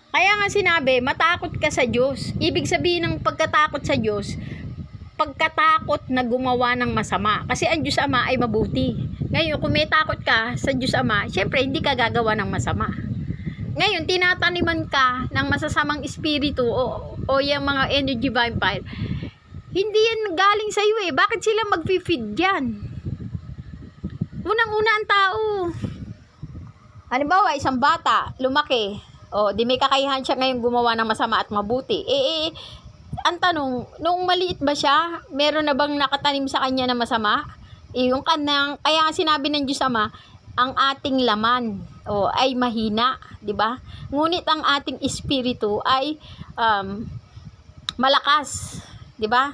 Kaya nga sinabi, matakot ka sa Diyos. Ibig sabihin ng pagkatakot sa Diyos, pagkatakot na gumawa ng masama. Kasi ang Diyos Ama ay mabuti. Ngayon, kung may takot ka sa Diyos Ama, syempre hindi ka gagawa ng masama. Ngayon, tinataniman ka ng masasamang espiritu o yung mga energy vampire. Hindi yan galing sa iyo eh. Bakit sila mag-feed yan? Unang-una ang tao. Halimbawa, isang bata, lumaki. O, di may kakayahan siya ngayon gumawa ng masama at mabuti. Ang tanong, nung maliit ba siya, meron na bang nakatanim sa kanya na masama? Yung kanang, kaya nga sinabi ng Diyos Ama, ang ating laman ay mahina, di ba? Ngunit ang ating espiritu ay malakas, di ba?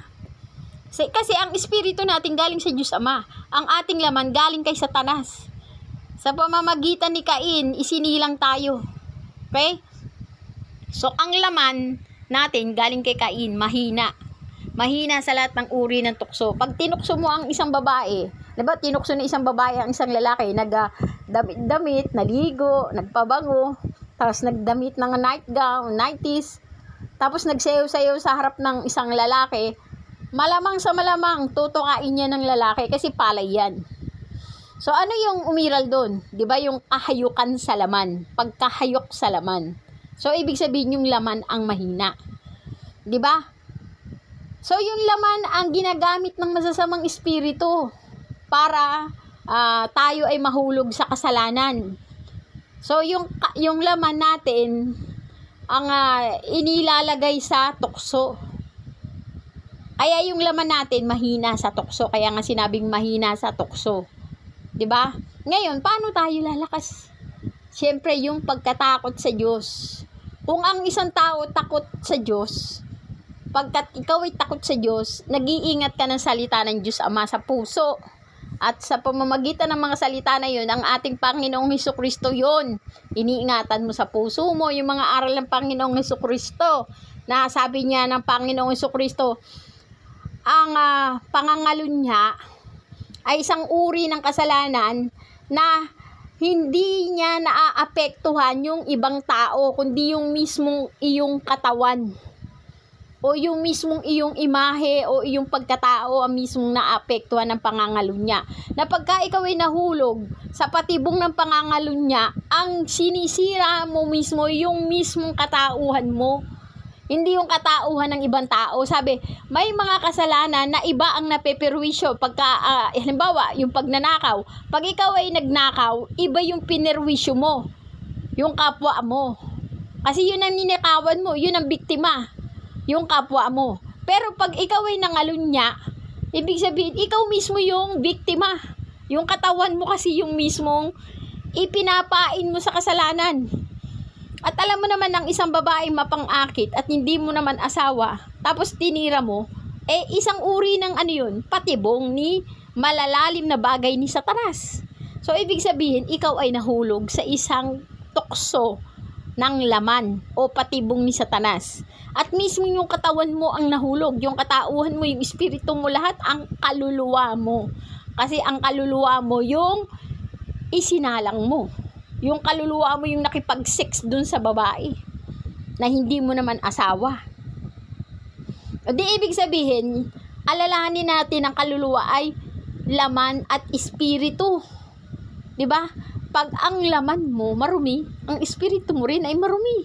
Kasi ang espiritu natin galing sa Diyos Ama, ang ating laman galing kay Satanas. Sa pamamagitan ni Cain, isinilang tayo. Okay? So, ang laman natin galing kay Cain, mahina. Mahina sa lahat ng uri ng tukso. Pag tinukso mo ang isang babae, diba, tinukso ng isang babae ang isang lalaki, nagdamit, naligo, nagpabango, tapos nagdamit ng nightgown, nighties, tapos nagsayaw-sayaw sa harap ng isang lalaki, malamang sa malamang, tutukain niya ng lalaki kasi palay yan. So, ano yung umiral doon? Diba, yung kahayukan sa laman, pagkahayok sa laman. So, ibig sabihin yung laman ang mahina. Diba? So, yung laman ang ginagamit ng masasamang espiritu para tayo ay mahulog sa kasalanan. So, yung laman natin ang inilalagay sa tukso. Kaya yung laman natin mahina sa tukso. Kaya nga sinabing mahina sa tukso. 'Di ba? Ngayon, paano tayo lalakas? Siyempre, yung pagkatakot sa Diyos. Kung ang isang tao takot sa Diyos, pagkat ikaw ay takot sa Diyos, nag-iingat ka ng salita ng Diyos Ama sa puso. At sa pamamagitan ng mga salita na yun, ang ating Panginoong Hesukristo yun. Iniingatan mo sa puso mo yung mga aral ng Panginoong Hesukristo. Na sabi niya ng Panginoong Hesukristo, ang pangangalunya ay isang uri ng kasalanan na hindi niya naaapektuhan yung ibang tao, kundi yung mismong iyong katawan. O yung mismong iyong imahe o iyong pagkatao ang mismong naapektuhan ng pangangalunya. Na pagka ikaw ay nahulog sa patibong ng pangangalunya, ang sinisira mo mismo yung mismong katauhan mo. Hindi yung katauhan ng ibang tao. Sabi, may mga kasalanan na iba ang napeperwisyo. Pagka, halimbawa, yung pagnanakaw. Pag ikaw ay nagnakaw, iba yung pinerwisyo mo. Yung kapwa mo. Kasi yun ang ninakawan mo. Yun ang biktima. Yung kapwa mo. Pero pag ikaw ay nangalunya, ibig sabihin, ikaw mismo yung biktima. Yung katawan mo kasi yung mismong ipinapain mo sa kasalanan. At alam mo naman ng isang babaeng mapang-akit at hindi mo naman asawa, tapos tinira mo, isang uri ng patibong ni malalalim na bagay ni Satanas. So, ibig sabihin, ikaw ay nahulog sa isang tukso ng laman o patibong ni Satanas. At mismo yung katawan mo ang nahulog, yung katauhan mo, yung espiritu mo, lahat ang kaluluwa mo. Kasi ang kaluluwa mo yung isinalang mo. Yung kaluluwa mo yung nakipag-sex dun sa babae na hindi mo naman asawa. O di ibig sabihin, alalahanin natin ang kaluluwa ay laman at espiritu. 'Di ba? Pag ang laman mo marumi, ang espiritu mo rin ay marumi.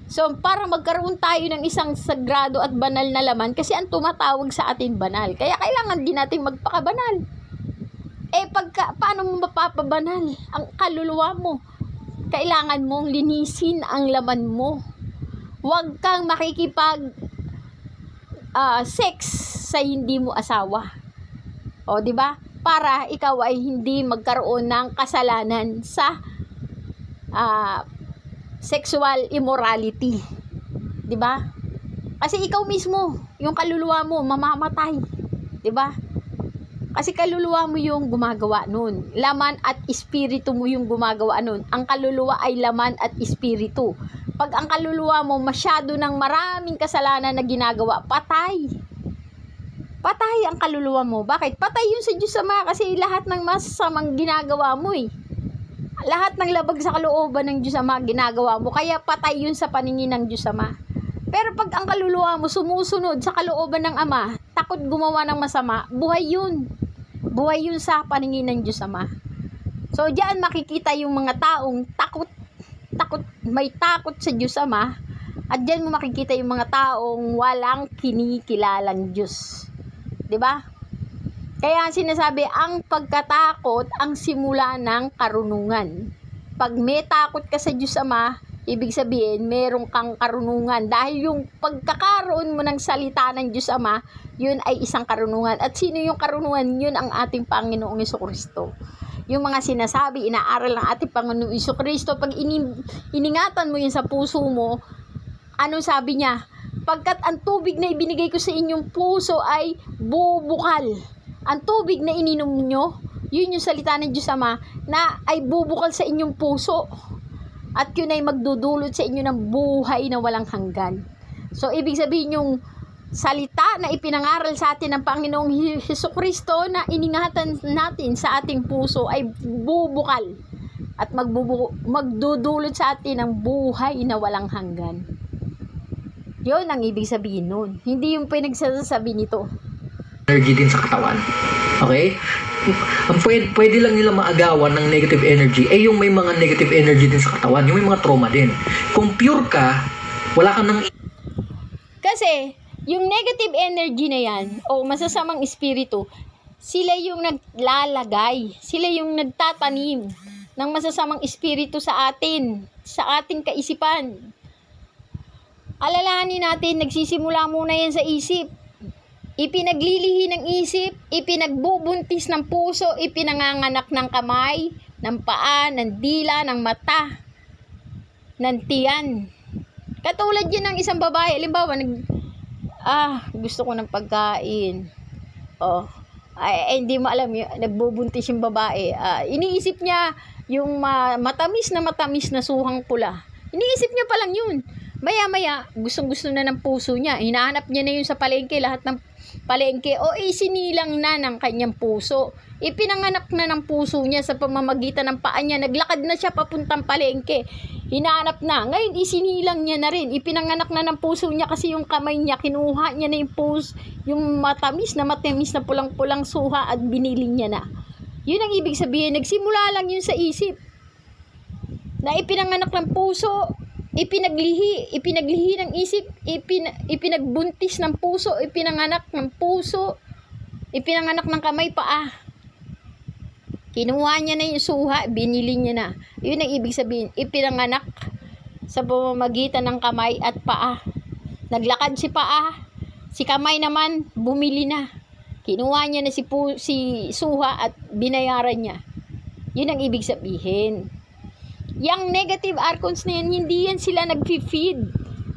So, para magkaroon tayo ng isang sagrado at banal na laman, kasi ang tumatawag sa atin banal. Kaya kailangan din natin magpakabanal. Paano mo mapapabanal ang kaluluwa mo? Kailangan mong linisin ang laman mo. Huwag kang makikipag sex sa hindi mo asawa. O, di ba? Para ikaw ay hindi magkaroon ng kasalanan sa sexual immorality. Di ba? Kasi ikaw mismo, yung kaluluwa mo mamamatay. Di ba? Kasi kaluluwa mo yung gumagawa nun. Laman at espiritu mo yung gumagawa nun. Ang kaluluwa ay laman at espiritu. Pag ang kaluluwa mo masyado ng maraming kasalanan na ginagawa, patay. Patay ang kaluluwa mo. Bakit? Patay yun sa Diyos Ama kasi lahat ng masasamang ginagawa mo Lahat ng labag sa kalooban ng Diyos Ama ginagawa mo, kaya patay yun sa paningin ng Diyos Ama. Pero pag ang kaluluwa mo sumusunod sa kalooban ng Ama, takot gumawa ng masama, buhay yun. Buhay yun sa paningin ng Diyos Ama. So diyan makikita yung mga taong may takot sa Diyos Ama, at diyan mo makikita yung mga taong walang kinikilalang Diyos. 'Di ba? Kaya sinasabi, ang pagkatakot ang simula ng karunungan. Pag may takot ka sa Diyos Ama, ibig sabihin, meron kang karunungan. Dahil yung pagkakaroon mo ng salita ng Diyos Ama, yun ay isang karunungan. At sino yung karunungan? Yun ang ating Panginoong Jesucristo. Yung mga sinasabi, inaaral ng ating Panginoong Jesucristo, pag iningatan mo yun sa puso mo, anong sabi niya? Pagkat ang tubig na ibinigay ko sa inyong puso ay bubukal. Ang tubig na ininom nyo, yun yung salita ng Diyos Ama, na ay bubukal sa inyong puso. At yun ay magdudulot sa inyo ng buhay na walang hanggan. So, ibig sabihin yung salita na ipinangaral sa atin ng Panginoong Jesucristo na iningatan natin sa ating puso ay bubukal. At magdudulot sa atin ng buhay na walang hanggan. Yun ang ibig sabihin nun. Hindi yung pinagsasabi nito. Energy din sa katawan. Okay? Ang pwede lang nila maagawan ng negative energy yung may mga negative energy din sa katawan, yung may mga trauma din. Kung pure ka, wala ka nang... Kasi, yung negative energy na yan, o masasamang espiritu, sila yung naglalagay, sila yung nagtatanim ng masasamang espiritu sa atin, sa ating kaisipan. Alalahanin natin, nagsisimula muna yan sa isip. Ipinaglilihi ng isip, ipinagbubuntis ng puso, ipinanganganak ng kamay, ng paa, ng dila, ng mata, ng tiyan. Katulad yun ng isang babae, halimbawa, gusto ko ng pagkain. Hindi mo alam, nagbubuntis yung babae. Iniisip niya yung matamis na suhang pula. Iniisip niya pa lang yun. Maya-maya, gustong-gusto na ng puso niya. Hinahanap niya na yun sa palengke, lahat ng palengke, isinilang na ng kanyang puso. Ipinanganak na ng puso niya sa pamamagitan ng paa niya. Naglakad na siya papuntang palengke. Hinahanap na. Ngayon, isinilang niya na rin. Ipinanganak na ng puso niya kasi yung kamay niya, kinuha niya na yung puso, yung matamis na pulang-pulang suha at binili niya na. Yun ang ibig sabihin. Nagsimula lang yun sa isip. Na ipinanganak ng puso, ipinaglihi ng isip, ipinagbuntis ng puso, ipinanganak ng puso, ipinanganak ng kamay, paa. Kinuha niya na yung suha, binili niya na. Yun ang ibig sabihin, ipinanganak sa pamamagitan ng kamay at paa. Naglakad si paa, si kamay naman, bumili na. Kinuha niya na si suha at binayaran niya. Yun ang ibig sabihin. Yang negative archons na yan, hindi yan sila nag-feed.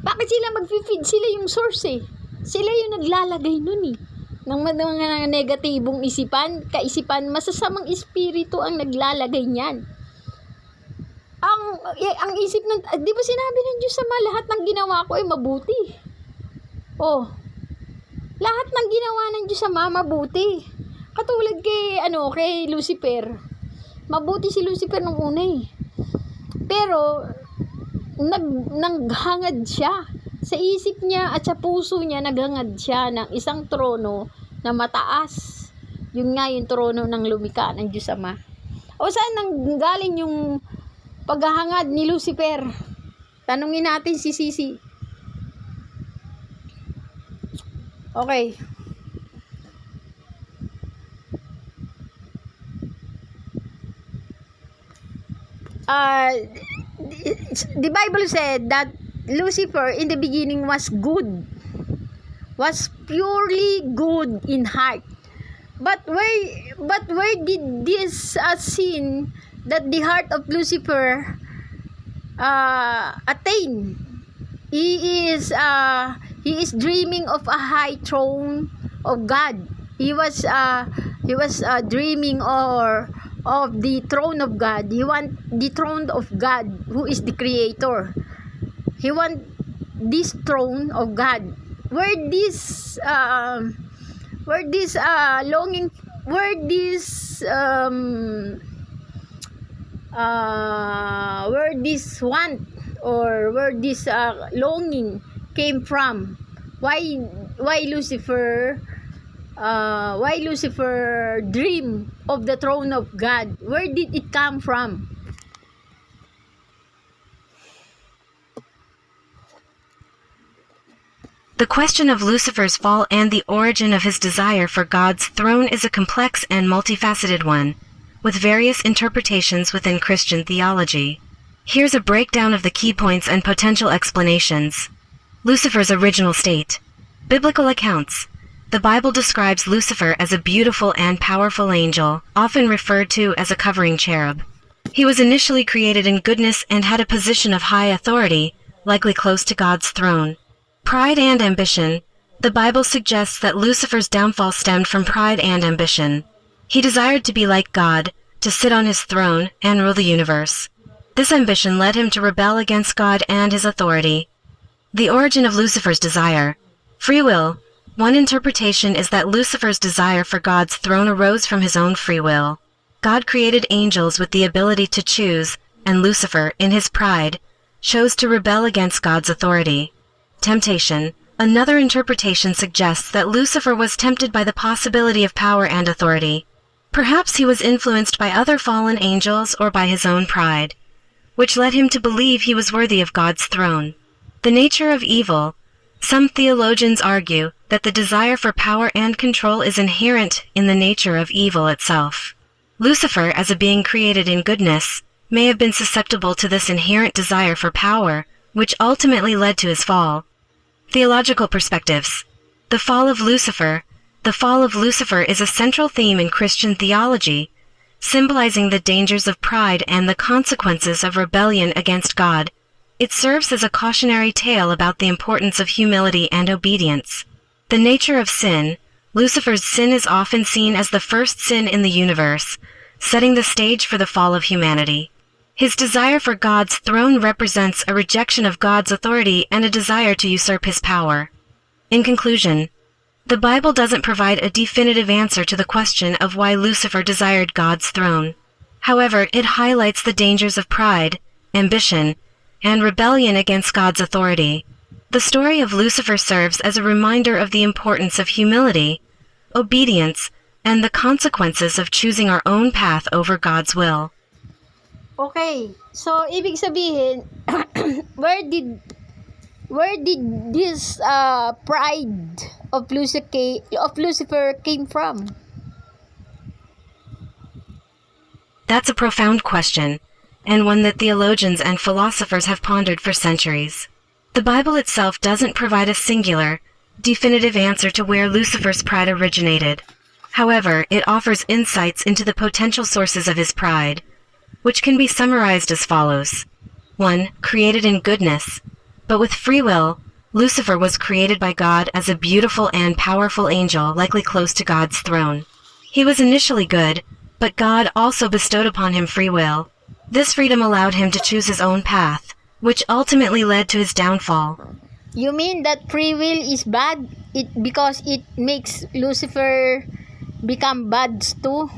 Bakit sila mag-feed? Sila yung source eh. Sila yung naglalagay nun eh. Ng mga negatibong kaisipan, masasamang espiritu ang naglalagay niyan. Ang isip ng, di ba sinabi ng Diyos Ama, lahat ng ginawa ko ay mabuti. Lahat ng ginawa ng Diyos Ama, mabuti. Katulad kay Lucifer. Mabuti si Lucifer nung una eh. Pero, naghangad siya. Sa isip niya at sa puso niya, naghangad siya ng isang trono na mataas. Yun nga yung trono ng lumikha ng Diyos Ama. Saan nanggaling yung paghahangad ni Lucifer? Tanungin natin si Sisi. Okay. The Bible said that Lucifer in the beginning was good, was purely good in heart. But where did this sin that the heart of Lucifer attain? He is dreaming of a high throne of God. He was dreaming of the throne of God. He want the throne of God, who is the creator. He want this throne of God. Where this longing, where this where this want or where this longing came from. Why Lucifer dream of the throne of God? Where did it come from? The question of Lucifer's fall and the origin of his desire for God's throne is a complex and multifaceted one, with various interpretations within Christian theology. Here's a breakdown of the key points and potential explanations. Lucifer's original state. Biblical accounts. The Bible describes Lucifer as a beautiful and powerful angel, often referred to as a covering cherub. He was initially created in goodness and had a position of high authority, likely close to God's throne. Pride and ambition. The Bible suggests that Lucifer's downfall stemmed from pride and ambition. He desired to be like God, to sit on his throne and rule the universe. This ambition led him to rebel against God and his authority. The origin of Lucifer's desire. Free will. One interpretation is that Lucifer's desire for God's throne arose from his own free will. God created angels with the ability to choose, and Lucifer, in his pride, chose to rebel against God's authority. Temptation. Another interpretation suggests that Lucifer was tempted by the possibility of power and authority. Perhaps he was influenced by other fallen angels or by his own pride, which led him to believe he was worthy of God's throne. The nature of evil. Some theologians argue that the desire for power and control is inherent in the nature of evil itself. Lucifer, as a being created in goodness, may have been susceptible to this inherent desire for power, which ultimately led to his fall. Theological perspectives. The fall of Lucifer. The fall of Lucifer is a central theme in Christian theology, symbolizing the dangers of pride and the consequences of rebellion against God. It serves as a cautionary tale about the importance of humility and obedience. The nature of sin. Lucifer's sin is often seen as the first sin in the universe, setting the stage for the fall of humanity. His desire for God's throne represents a rejection of God's authority and a desire to usurp his power. In conclusion, the Bible doesn't provide a definitive answer to the question of why Lucifer desired God's throne. However, it highlights the dangers of pride, ambition, and rebellion against God's authority. The story of Lucifer serves as a reminder of the importance of humility, obedience, and the consequences of choosing our own path over God's will. Okay, so ibig sabihin, where did this pride of Lucifer came from? That's a profound question, and one that theologians and philosophers have pondered for centuries. The Bible itself doesn't provide a singular, definitive answer to where Lucifer's pride originated. However, it offers insights into the potential sources of his pride, which can be summarized as follows. 1. Created in goodness. But with free will, Lucifer was created by God as a beautiful and powerful angel, likely close to God's throne. He was initially good, but God also bestowed upon him free will. This freedom allowed him to choose his own path, which ultimately led to his downfall. You mean that free will is bad? Because it makes Lucifer become bad too?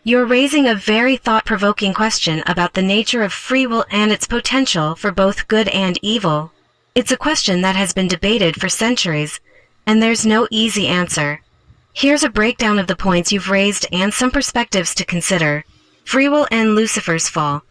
You're raising a very thought-provoking question about the nature of free will and its potential for both good and evil. It's a question that has been debated for centuries, and there's no easy answer. Here's a breakdown of the points you've raised and some perspectives to consider. Free will and Lucifer's fall.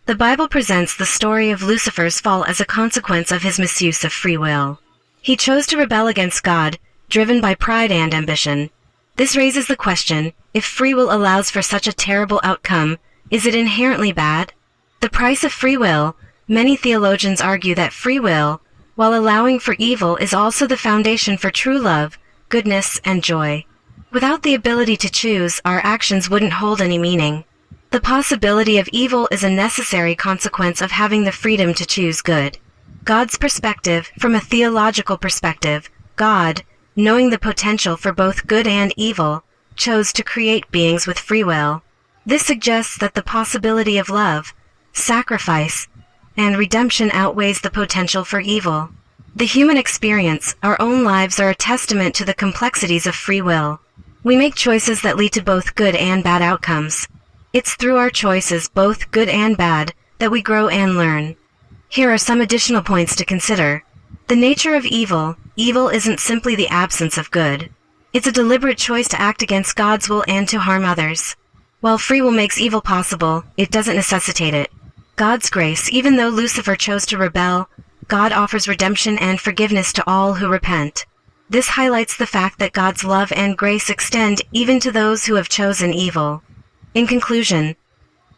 The Bible presents the story of Lucifer's fall as a consequence of his misuse of free will. He chose to rebel against God, driven by pride and ambition. This raises the question, if free will allows for such a terrible outcome, is it inherently bad? The price of free will. Many theologians argue that free will, while allowing for evil, is also the foundation for true love, goodness, and joy. Without the ability to choose, our actions wouldn't hold any meaning. The possibility of evil is a necessary consequence of having the freedom to choose good. God's perspective. From a theological perspective, God, knowing the potential for both good and evil, chose to create beings with free will. This suggests that the possibility of love, sacrifice, and redemption outweighs the potential for evil. The human experience, our own lives, are a testament to the complexities of free will. We make choices that lead to both good and bad outcomes. It's through our choices, both good and bad, that we grow and learn. Here are some additional points to consider. The nature of evil. Evil isn't simply the absence of good. It's a deliberate choice to act against God's will and to harm others. While free will makes evil possible, it doesn't necessitate it. God's grace. Even though Lucifer chose to rebel, God offers redemption and forgiveness to all who repent. This highlights the fact that God's love and grace extend even to those who have chosen evil. In conclusion,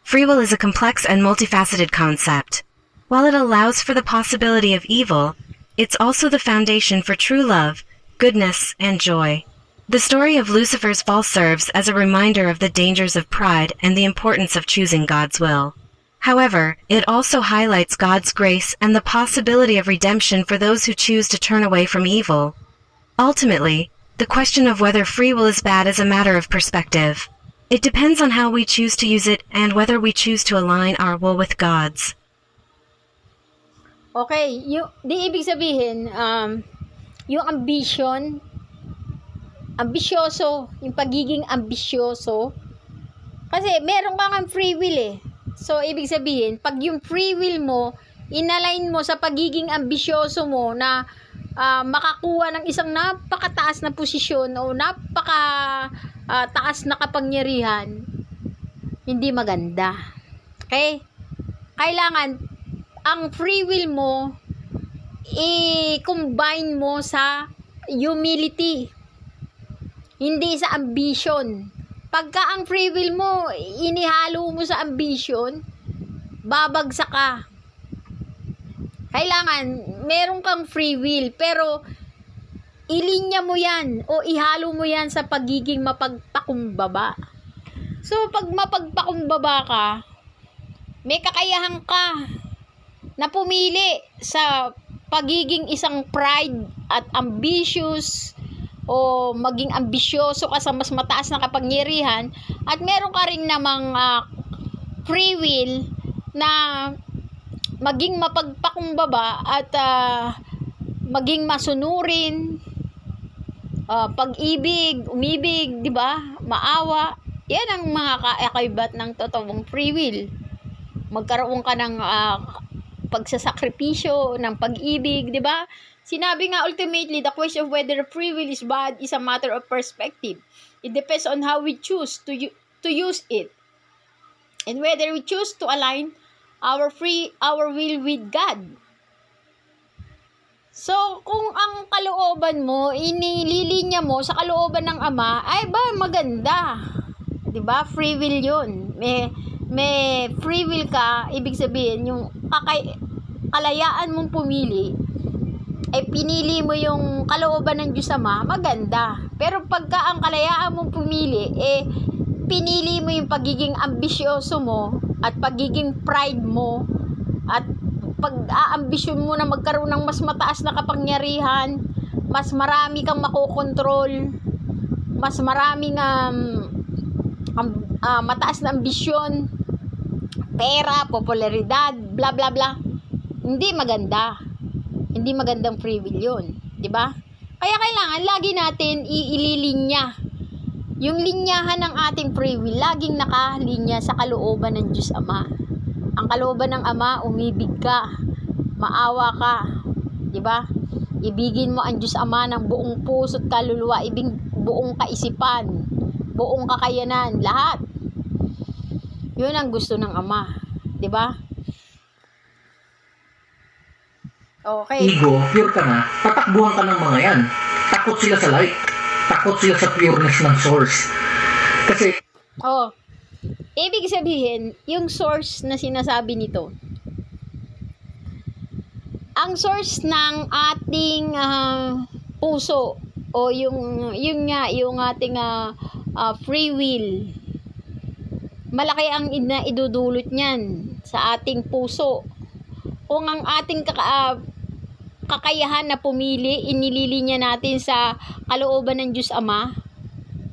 free will is a complex and multifaceted concept. While it allows for the possibility of evil, it's also the foundation for true love, goodness, and joy. The story of Lucifer's fall serves as a reminder of the dangers of pride and the importance of choosing God's will. However, it also highlights God's grace and the possibility of redemption for those who choose to turn away from evil. Ultimately, the question of whether free will is bad is a matter of perspective. It depends on how we choose to use it and whether we choose to align our will with God's. Okay, di ibig sabihin, yung ambisyoso, yung pagiging ambisyoso, kasi meron kang free will eh. So, ibig sabihin, pag yung free will mo, inalign mo sa pagiging ambisyoso mo na makakuha ng isang napakataas na posisyon o taas na kapangyarihan, hindi maganda. Okay? Kailangan, ang free will mo, i-combine mo sa humility, hindi sa ambition. Pagka ang free will mo, inihalo mo sa ambition, babagsak ka. Kailangan, meron kang free will, pero ilinya mo yan o ihalo mo yan sa pagiging mapagpakumbaba. So, pag mapagpakumbaba ka, may kakayahan ka na pumili sa pagiging isang pride at ambitious o maging ambisyoso ka sa mas mataas na kapangyarihan, at meron ka rin namang free will na maging mapagpakumbaba at maging masunurin, pag-ibig, umibig, di ba? Maawa. Yan ang mga kaakibat ng totoong free will. Magkaroon ka ng pagsasakripisyo, ng pag-ibig, di ba? Sinabi nga ultimately, the question of whether free will is bad is a matter of perspective. It depends on how we choose to use it, and whether we choose to align our will with God. So, kung ang kalooban mo, inililinya mo sa kalooban ng Ama, ay ba maganda? 'Di ba? Free will 'yun. May free will ka, ibig sabihin yung kalayaan mong pumili, ay pinili mo yung kalooban ng Diyos Ama, maganda. Pero pagka ang kalayaan mong pumili, pinili mo yung pagiging ambisyoso mo at pagiging pride mo at pag-aambisyon mo na magkaroon ng mas mataas na kapangyarihan, mas marami kang makokontrol, mas maraming mataas na ambisyon, pera, popularidad, bla bla bla. Hindi maganda. Hindi magandang free will yun. Diba? Kaya kailangan lagi natin iililinya. Yung linyahan ng ating free will, laging nakalinya sa kalooban ng Diyos Ama. Ang kalooban ng Ama, umibig ka, maawa ka. Diba? Ibigin mo ang Diyos Ama ng buong puso't kaluluwa, buong kaisipan, buong kakayanan, lahat. Yun ang gusto ng Ama. Diba? Okay. Ego, pure ka na, tatakbuhan ka ng mga yan. Takot sila sa light. Takot sila sa pureness ng source. Kasi, ibig sabihin, yung source na sinasabi nito, ang source ng ating puso, o yung ating free will, malaki ang idudulot niyan sa ating puso. Kung ang ating kakayahan na pumili, inililinya natin sa kalooban ng Diyos Ama,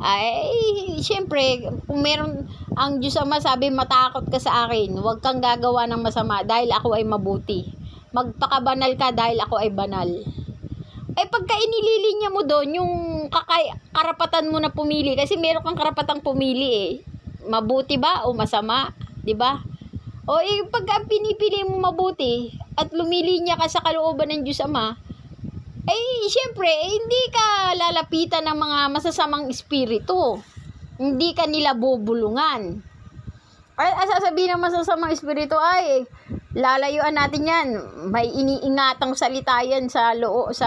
ay siyempre, kung meron ang Diyos Ama, sabi, matakot ka sa akin, huwag kang gagawa ng masama dahil ako ay mabuti, magpakabanal ka dahil ako ay banal. Eh pagka inililinya mo doon yung karapatan mo na pumili, kasi meron kang karapatang pumili eh. Mabuti ba o masama, 'di ba? O eh pagka pinipili mo mabuti at lumilinya ka sa kalooban ng Diyos Ama, eh syempre hindi ka lalapitan ng mga masasamang espiritu. Hindi ka nila bubulungan. Ay sasabihin ng masasamang espiritu ay lalayuan natin yan. May iniingatang salita yan sa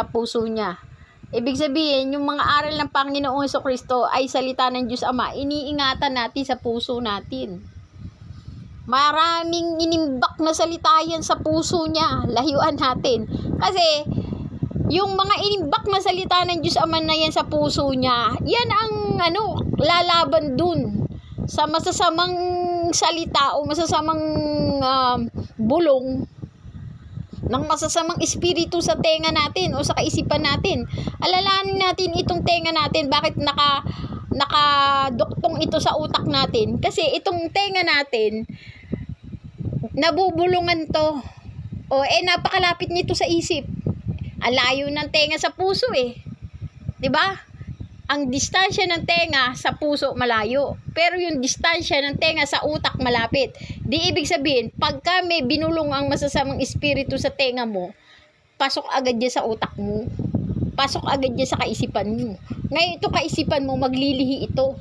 puso niya. Ibig sabihin, yung mga aral ng Panginoong Jesucristo ay salita ng Diyos Ama. Iniingatan natin sa puso natin. Maraming inimbak na salita yan sa puso niya. Layuan natin. Kasi, yung mga inimbak na salita ng Diyos Ama na yan sa puso niya, yan ang lalaban dun sa masasamang salita o masasamang bulong ng masasamang espiritu sa tenga natin o sa kaisipan natin. Alalahanin natin itong tenga natin, bakit nakaduktong ito sa utak natin. Kasi itong tenga natin, nabubulungan to. O napakalapit nito sa isip. Ang layo ng tenga sa puso eh. 'Di ba? Ang distansya ng tenga sa puso malayo. Pero yung distansya ng tenga sa utak malapit. Di ibig sabihin, pagka may binulong ang masasamang espiritu sa tenga mo, pasok agad niya sa utak mo. Pasok agad niya sa kaisipan mo. Ngayon ito kaisipan mo, maglilihi ito.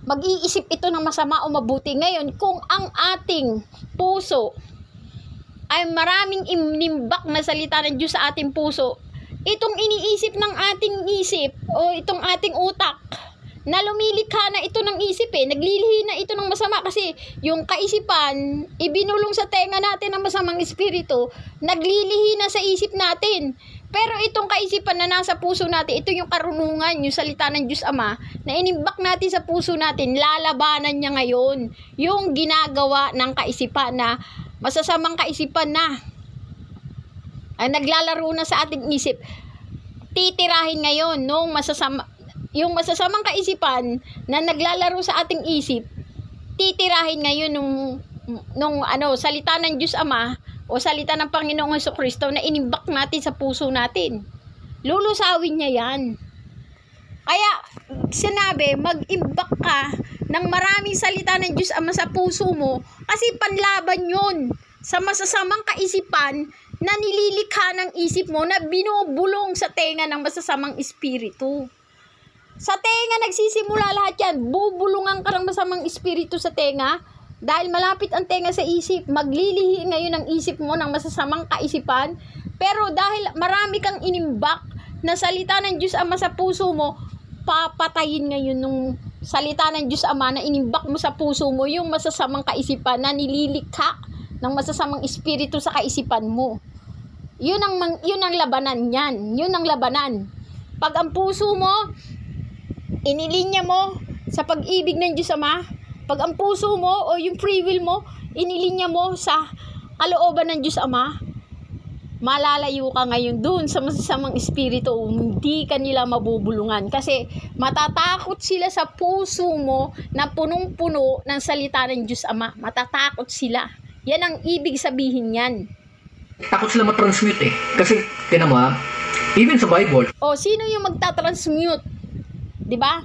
Mag-iisip ito ng masama o mabuti. Ngayon, kung ang ating puso ay maraming inimbak na salita ng Diyos sa ating puso, itong iniisip ng ating isip o itong ating utak na lumilikha na ito ng isip naglilihi na ito ng masama kasi yung kaisipan ibinulong sa tenga natin ng masamang espiritu, naglilihi na sa isip natin. Pero itong kaisipan na nasa puso natin, ito yung karunungan, yung salita ng Diyos Ama na inimbak natin sa puso natin, lalabanan niya ngayon yung ginagawa ng kaisipan na masasamang kaisipan na ang naglalaro na sa ating isip. Titirahin ngayon yung masasamang kaisipan na naglalaro sa ating isip, titirahin ngayon nung salita ng Diyos Ama o salita ng Panginoong Jesucristo na inimbak natin sa puso natin. Lulusawin niya yan. Kaya sinabi, mag-imbak ka ng maraming salita ng Diyos Ama sa puso mo kasi panlaban yun sa masasamang kaisipan na nililikha ng isip mo na binubulong sa tenga ng masasamang espiritu. Sa tenga nagsisimula lahat yan. Bubulungan ka ng masamang espiritu sa tenga dahil malapit ang tenga sa isip. Maglilihi ngayon ang isip mo ng masasamang kaisipan. Pero dahil marami kang inimbak na salita ng Diyos Ama sa puso mo, papatayin ngayon nung salita ng Diyos Ama na inimbak mo sa puso mo yung masasamang kaisipan na nililikha ng masasamang espiritu sa kaisipan mo. Yun ang labanan yan. Yun ang labanan. Pag ang puso mo, inilinya mo sa pag-ibig ng Diyos Ama, pag ang puso mo o yung free will mo, inilinya mo sa kalooban ng Diyos Ama, malalayo ka ngayon dun sa masasamang espiritu. Hindi ka nila mabubulungan kasi matatakot sila sa puso mo na punong-puno ng salita ng Diyos Ama. Matatakot sila. Yan ang ibig sabihin yan. Takot sila matransmute Kasi, tinan mo even sa Bible. Sino yung magtatransmute? 'Di ba?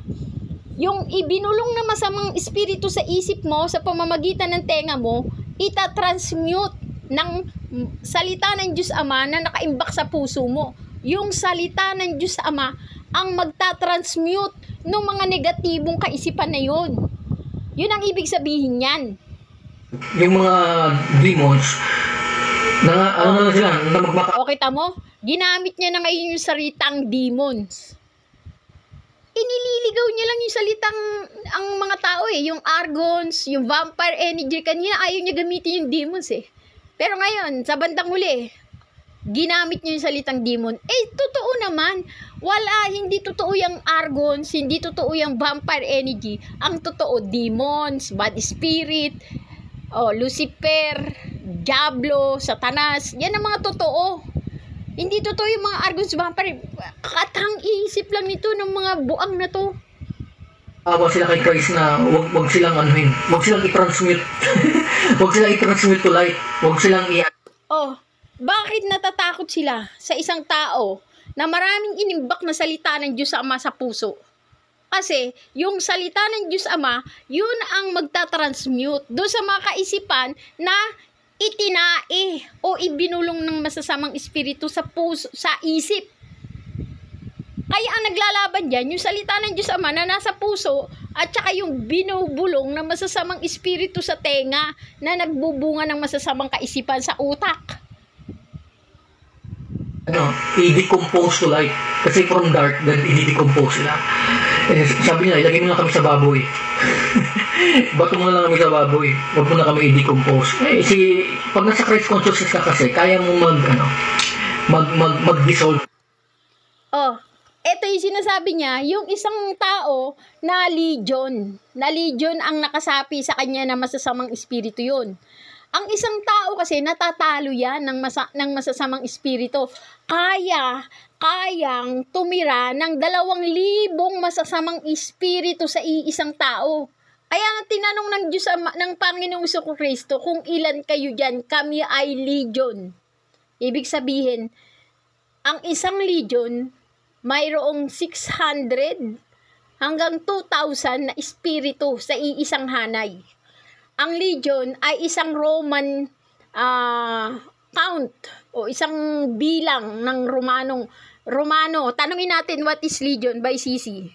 Yung ibinulong na masamang espiritu sa isip mo sa pamamagitan ng tenga mo, itatransmute ng salita ng Diyos Ama na nakaimbak sa puso mo. Yung salita ng Diyos Ama ang magtatransmute ng mga negatibong kaisipan na yun. Yun ang ibig sabihin yan. Yung mga demons na sila na magbaka. O kita mo, ginamit niya na ngayon yung salitang demons. Inililigaw niya lang yung salitang ang mga tao yung argons, yung vampire energy. Kanina ayaw niya gamitin yung demons Pero ngayon, sa bandang huli, ginamit niya yung salitang demon. Totoo naman. Hindi totoo yung argons, hindi totoo yung vampire energy. Ang totoo, demons, bad spirit, Lucifer, Diablo, Satanas. Yan ang mga totoo. Hindi totoo yung mga argons, vampire. Katang isip lang nito ng mga buang na to. Wag sila kay Christ na wag silang wag silang i-transmute. Wag silang i-transmute to light. Wag silang bakit natatakot sila sa isang tao na maraming inimbak na salita ng Diyos Ama sa puso. Kasi yung salita ng Diyos Ama, yun ang magtatransmute doon sa mga kaisipan na itinae o ibinulong ng masasamang espiritu sa puso, sa isip. Kaya ang naglalaban dyan, yung salita ng Diyos Ama na nasa puso at saka yung binubulong ng masasamang espiritu sa tenga na nagbubunga ng masasamang kaisipan sa utak. I-decompose to light. Kasi from dark, then i-decompose sila. Sabi nila, ilagay mo na kami sa baboy. Bato mo na lang kami sa baboy. Huwag mo na kami i-decompose. Pag nasa Christ consciousness ka kasi, kaya mo mag-dissolve. Ito yung sinasabi niya, yung isang tao na legion ang nakasapi sa kanya na masasamang espiritu yun. Ang isang tao kasi natatalo yan ng masasamang espiritu. Kayang tumira ng 2,000 masasamang espiritu sa iisang tao. Kaya nga tinanong ng Diyos ng Panginoong Jesucristo, kung ilan kayo dyan, kami ay legion. Ibig sabihin, ang isang legion, mayroong 600 hanggang 2,000 na espiritu sa iisang hanay. Ang legion ay isang Roman count o isang bilang ng Romano. Tanungin natin, what is legion by CC?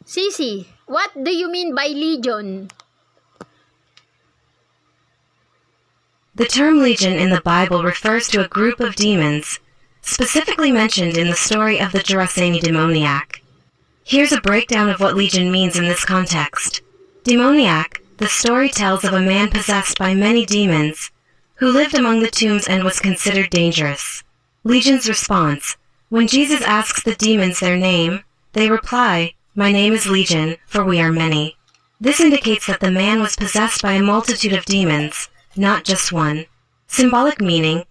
CC, what do you mean by legion? The term legion in the Bible refers to a group of demons, specifically mentioned in the story of the Gerasene demoniac. Here's a breakdown of what legion means in this context. Demoniac, the story tells of a man possessed by many demons, who lived among the tombs and was considered dangerous. Legion's response: when Jesus asks the demons their name, they reply, "My name is Legion, for we are many." This indicates that the man was possessed by a multitude of demons, not just one. Symbolic meaning: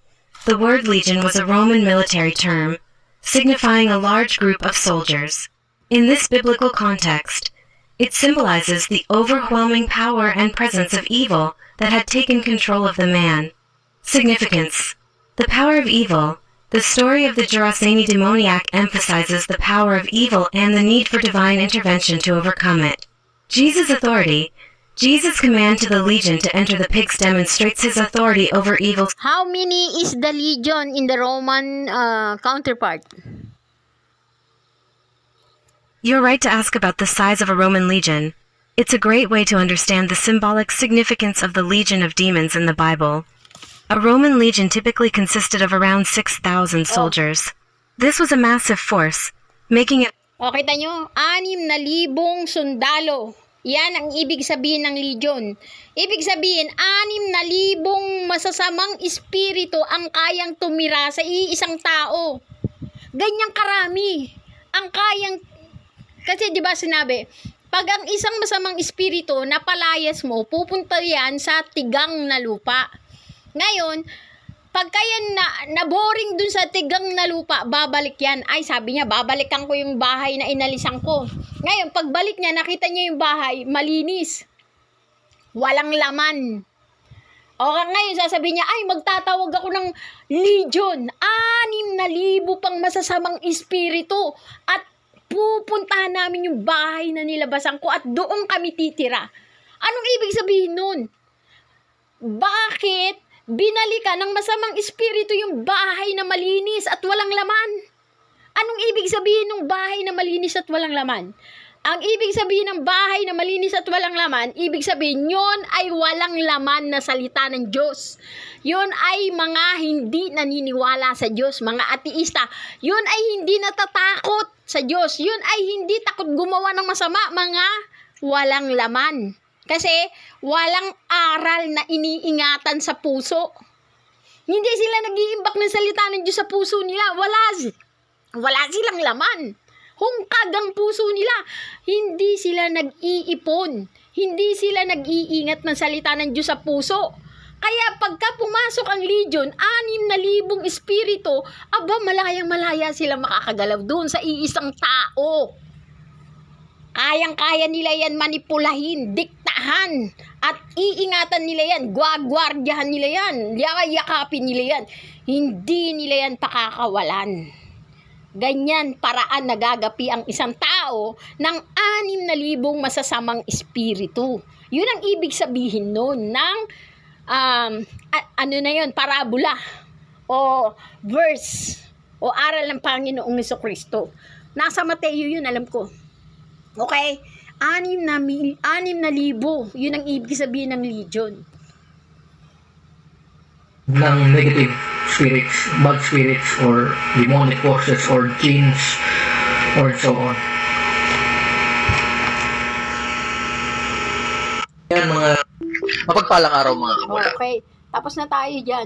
the word legion was a Roman military term, signifying a large group of soldiers. In this biblical context, it symbolizes the overwhelming power and presence of evil that had taken control of the man. Significance: the power of evil. The story of the Gerasene demoniac emphasizes the power of evil and the need for divine intervention to overcome it. Jesus' authority. Jesus' command to the legion to enter the pigs demonstrates his authority over evil. How many is the legion in the Roman counterpart? You're right to ask about the size of a Roman legion. It's a great way to understand the symbolic significance of the legion of demons in the Bible. A Roman legion typically consisted of around 6,000 soldiers. This was a massive force, making it... Kita nyo, 6,000 sundalo. Yan ang ibig sabihin ng legion. Ibig sabihin, 6,000 masasamang espiritu ang kayang tumira sa iisang tao. Ganyang karami. Ang kayang... Kasi di ba sinabi, pag ang isang masamang espiritu napalayas mo, pupunta yan sa tigang na lupa. Ngayon, pagka yan na-boring dun sa tigang na lupa, babalik yan. Ay, sabi niya, babalikan ko yung bahay na inalisan ko. Ngayon, pagbalik niya, nakita niya yung bahay, malinis. Walang laman. O ngayon, sasabihin niya, ay, magtatawag ako ng legion. 6,000 pang masasamang espiritu. At pupuntahan namin yung bahay na nilabasan ko at doon kami titira. Anong ibig sabihin nun? Bakit binalikan ng masamang espiritu yung bahay na malinis at walang laman? Anong ibig sabihin ng bahay na malinis at walang laman? Ang ibig sabihin ng bahay na malinis at walang laman, ibig sabihin yon ay walang laman na salita ng Diyos. Yon ay mga hindi naniniwala sa Diyos, mga ateista. Yon ay hindi natatakot sa Diyos. Yon ay hindi takot gumawa ng masama, mga walang laman. Kasi walang aral na iniingatan sa puso. Hindi sila nag-iimbak ng salita ng Diyos sa puso nila. Wala silang laman. Hungkag ang puso nila. Hindi sila nag-iipon. Hindi sila nag-iingat ng salita ng Diyos sa puso. Kaya pagka pumasok ang legion, 6,000 espiritu, malayang-malaya sila makakagalaw doon sa iisang tao. Kayang-kaya nila yan manipulahin, diktahan, at iingatan nila yan, gwagwardyahan nila yan, yakapin nila yan. Hindi nila yan pakakawalan. Ganyan paraan nagagapi ang isang tao ng 6,000 masasamang espiritu. Yun ang ibig sabihin nun ng ano na yun, parabola o verse o aral ng Panginoong Jesucristo. Nasa Mateo yun, alam ko. Okay? 6,000. Yun ang ibig sabihin ng legion. Ng negative spirits, bad spirits, or demonic forces, or jinns, or so on. Yan mga mapagpalang araw mga kabula. Okay. Tapos na tayo dyan.